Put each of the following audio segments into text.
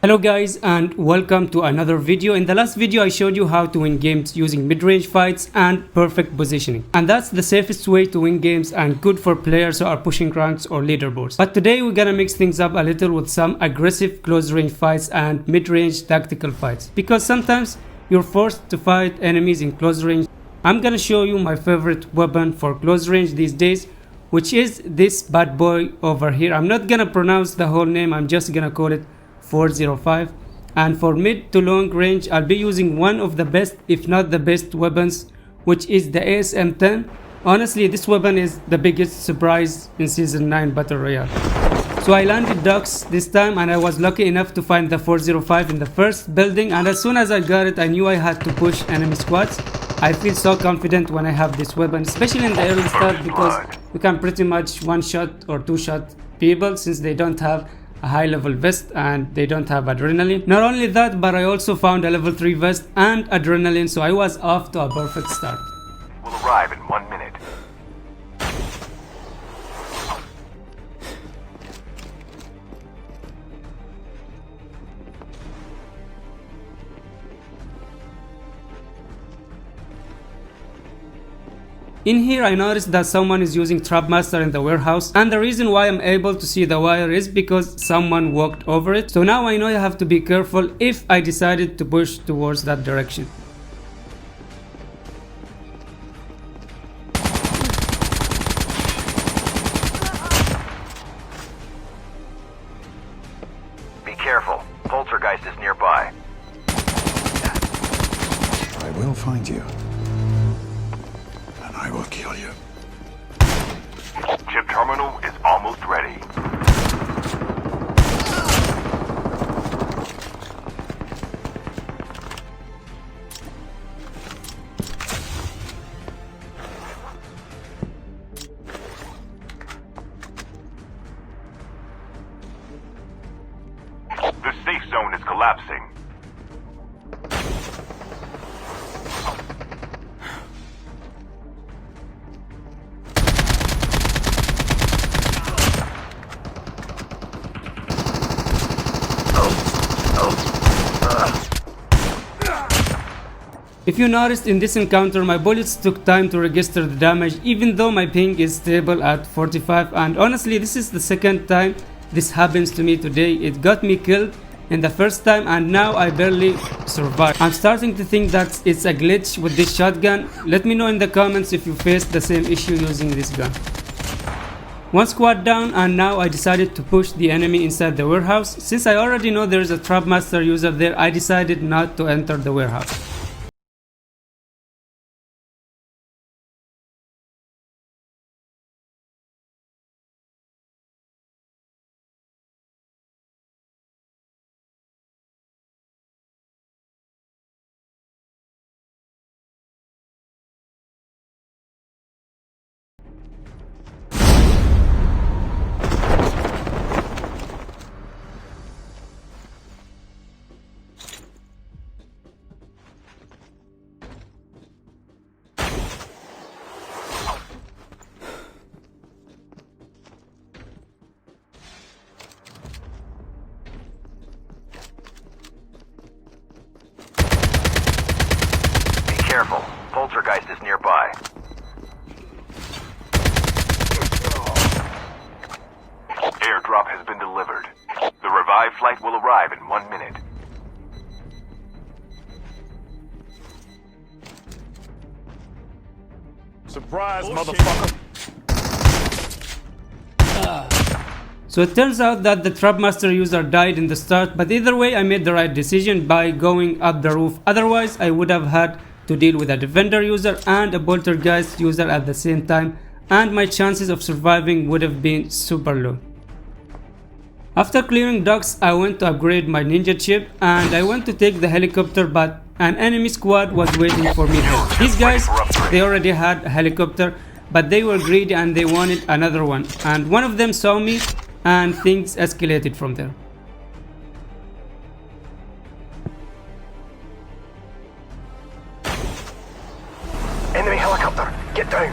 Hello guys and welcome to another video. In the last video I showed you how to win games using mid-range fights and perfect positioning. And that's the safest way to win games and good for players who are pushing ranks or leaderboards. But today we're gonna mix things up a little with some aggressive close range fights and mid-range tactical fights. Because sometimes you're forced to fight enemies in close range. I'm gonna show you my favorite weapon for close range these days, which is this bad boy over here. I'm not gonna pronounce the whole name, I'm just gonna call it 405. And for mid to long range I'll be using one of the best, if not the best weapons, which is the ASM-10. Honestly, this weapon is the biggest surprise in season 9 battle royale. So I landed docks this time and I was lucky enough to find the 405 in the first building, and as soon as I got it I knew I had to push enemy squads. I feel so confident when I have this weapon, especially in the early start, because you can pretty much one shot or two shot people since they don't have a high level vest and they don't have adrenaline. Not only that, but I also found a level 3 vest and adrenaline, so I was off to a perfect start. Will arrive in 1 minute. In here I noticed that someone is using Trapmaster in the warehouse, and the reason why I'm able to see the wire is because someone walked over it. So now I know I have to be careful if I decided to push towards that direction. Be careful. Poltergeist is nearby. I will find you. And I will kill you. Chip terminal is almost ready. The safe zone is collapsing. If you noticed in this encounter, my bullets took time to register the damage even though my ping is stable at 45, and honestly this is the second time this happens to me today. It got me killed in the first time and now I barely survived. I'm starting to think that it's a glitch with this shotgun. Let me know in the comments if you faced the same issue using this gun. One squad down, and now I decided to push the enemy inside the warehouse. Since I already know there's a Trapmaster user there, I decided not to enter the warehouse. Careful. Poltergeist is nearby. Airdrop has been delivered. The revived flight will arrive in 1 minute. Surprise, motherfucker! So it turns out that the Trapmaster user died in the start, but either way I made the right decision by going up the roof. Otherwise I would have had to deal with a Defender user and a Poltergeist user at the same time, and my chances of surviving would have been super low. After clearing docks I went to upgrade my ninja chip and I went to take the helicopter, but an enemy squad was waiting for me there. These guys, they already had a helicopter, but they were greedy and they wanted another one, and one of them saw me and things escalated from there. Enemy helicopter, get down.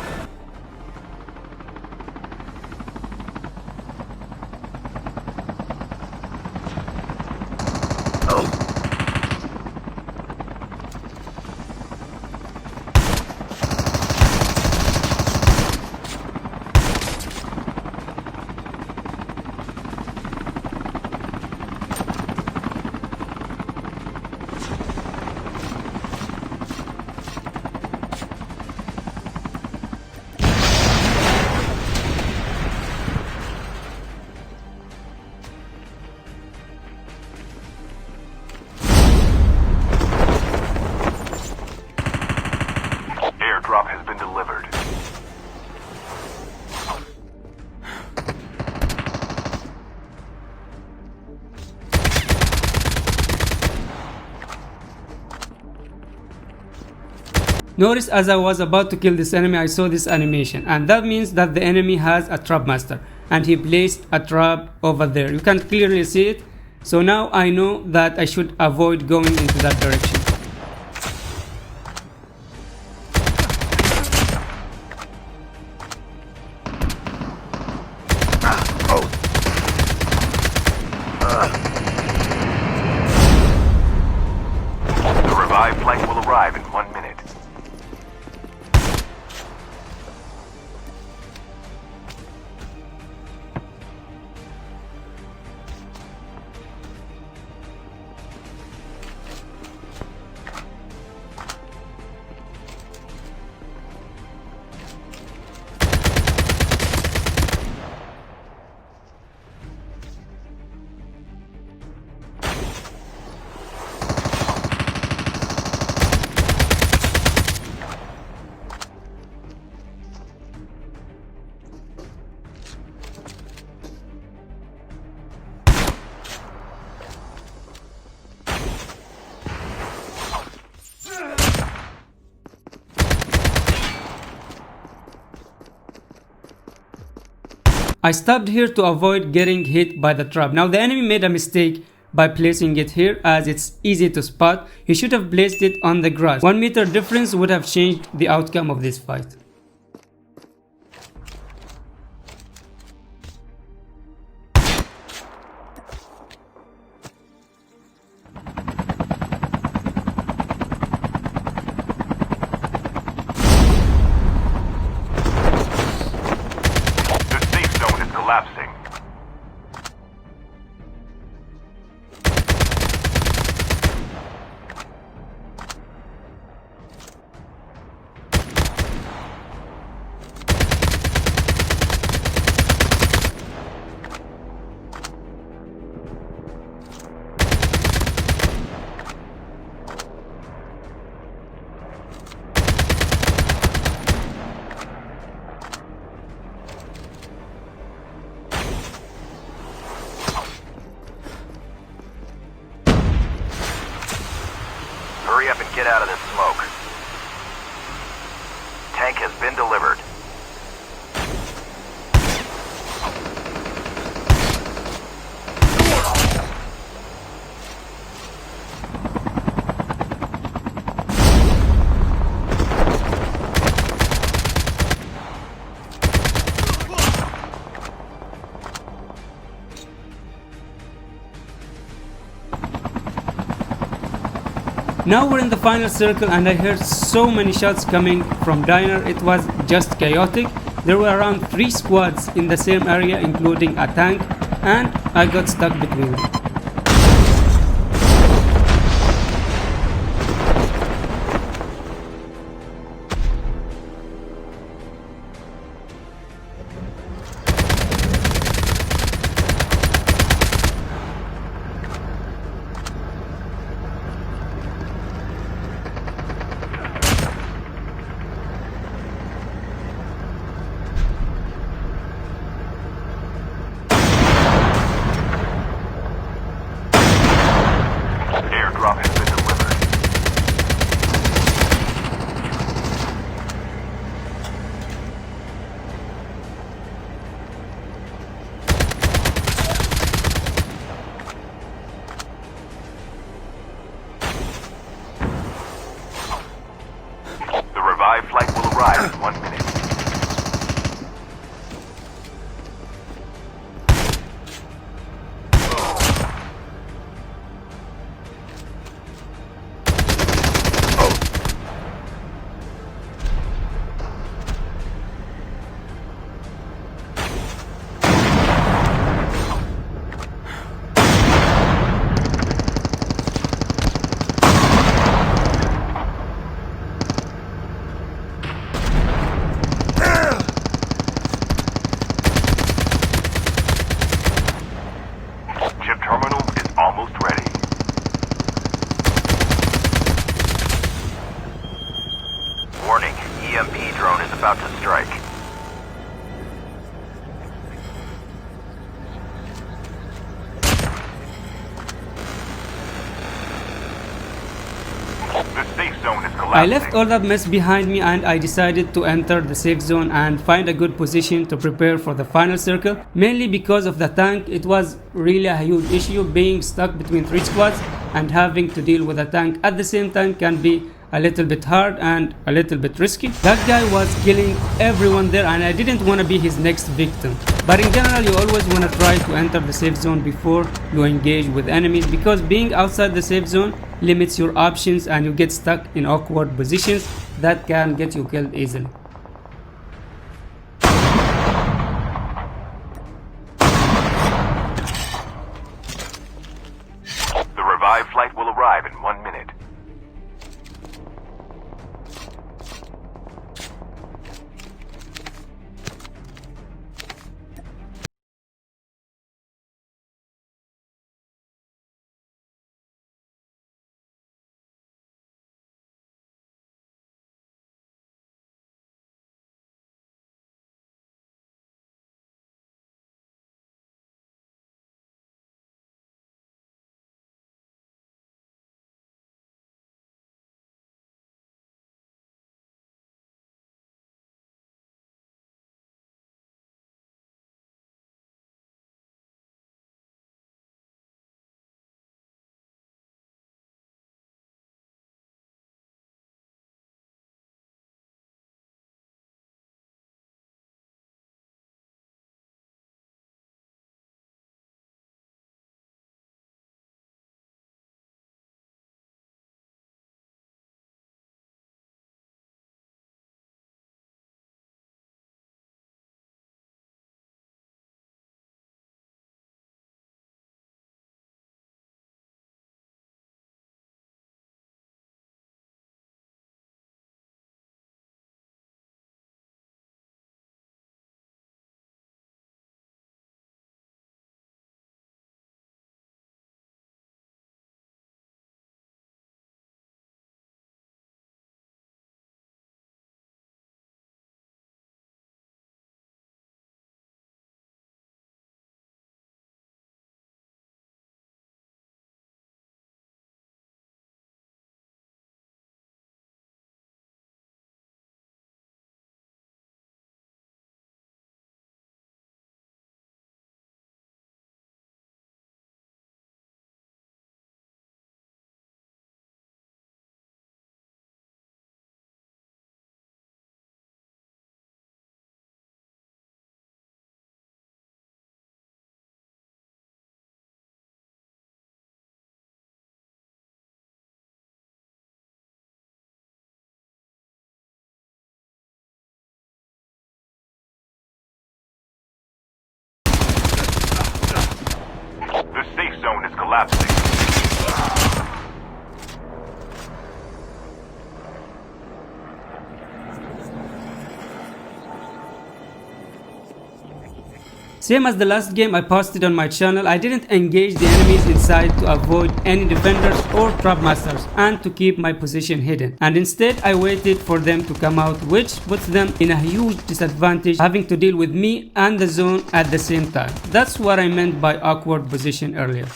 Notice as I was about to kill this enemy, I saw this animation, and that means that the enemy has a trap master and he placed a trap over there. You can clearly see it. So now I know that I should avoid going into that direction. The revived flight will arrive in 1 minute. I stopped here to avoid getting hit by the trap. Now the enemy made a mistake by placing it here as it's easy to spot. He should have placed it on the grass. 1 meter difference would have changed the outcome of this fight. The safe zone is collapsing. Hurry up and get out of this smoke. Tank has been delivered. Now we're in the final circle and I heard so many shots coming from diner. It was just chaotic. There were around 3 squads in the same area including a tank, and I got stuck between them. collapsing. I left all that mess behind me and I decided to enter the safe zone and find a good position to prepare for the final circle. Mainly because of the tank, it was really a huge issue. Being stuck between 3 squads and having to deal with a tank at the same time can be a little bit hard and a little bit risky. That guy was killing everyone there and I didn't want to be his next victim. But in general, you always want to try to enter the safe zone before you engage with enemies, because being outside the safe zone limits your options and you get stuck in awkward positions that can get you killed easily. The revived flight will arrive in 1 minute. The safe zone is collapsing. Same as the last game I posted on my channel, I didn't engage the enemies inside to avoid any defenders or trap masters and to keep my position hidden. And instead I waited for them to come out, which puts them in a huge disadvantage, having to deal with me and the zone at the same time. That's what I meant by awkward position earlier.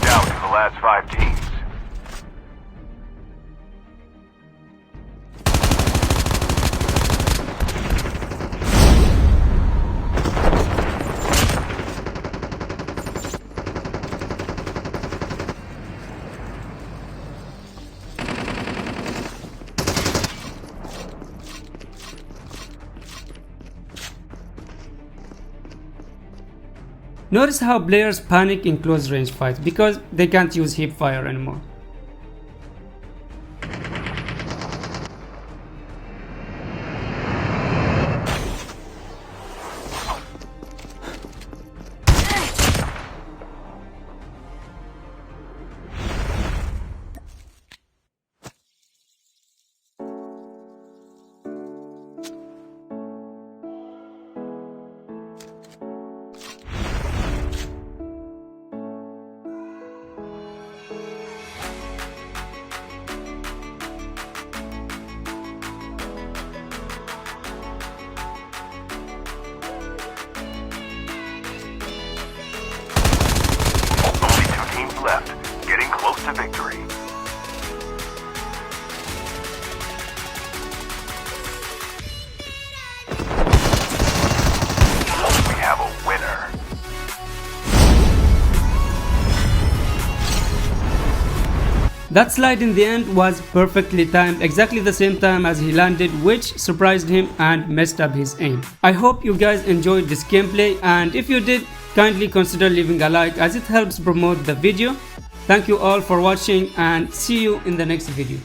Down to the last 5 teams. Notice how players panic in close range fights because they can't use hip fire anymore. to victory. We have a winner. That slide in the end was perfectly timed, exactly the same time as he landed, which surprised him and messed up his aim. I hope you guys enjoyed this gameplay, and if you did, kindly consider leaving a like as it helps promote the video. Thank you all for watching and see you in the next video.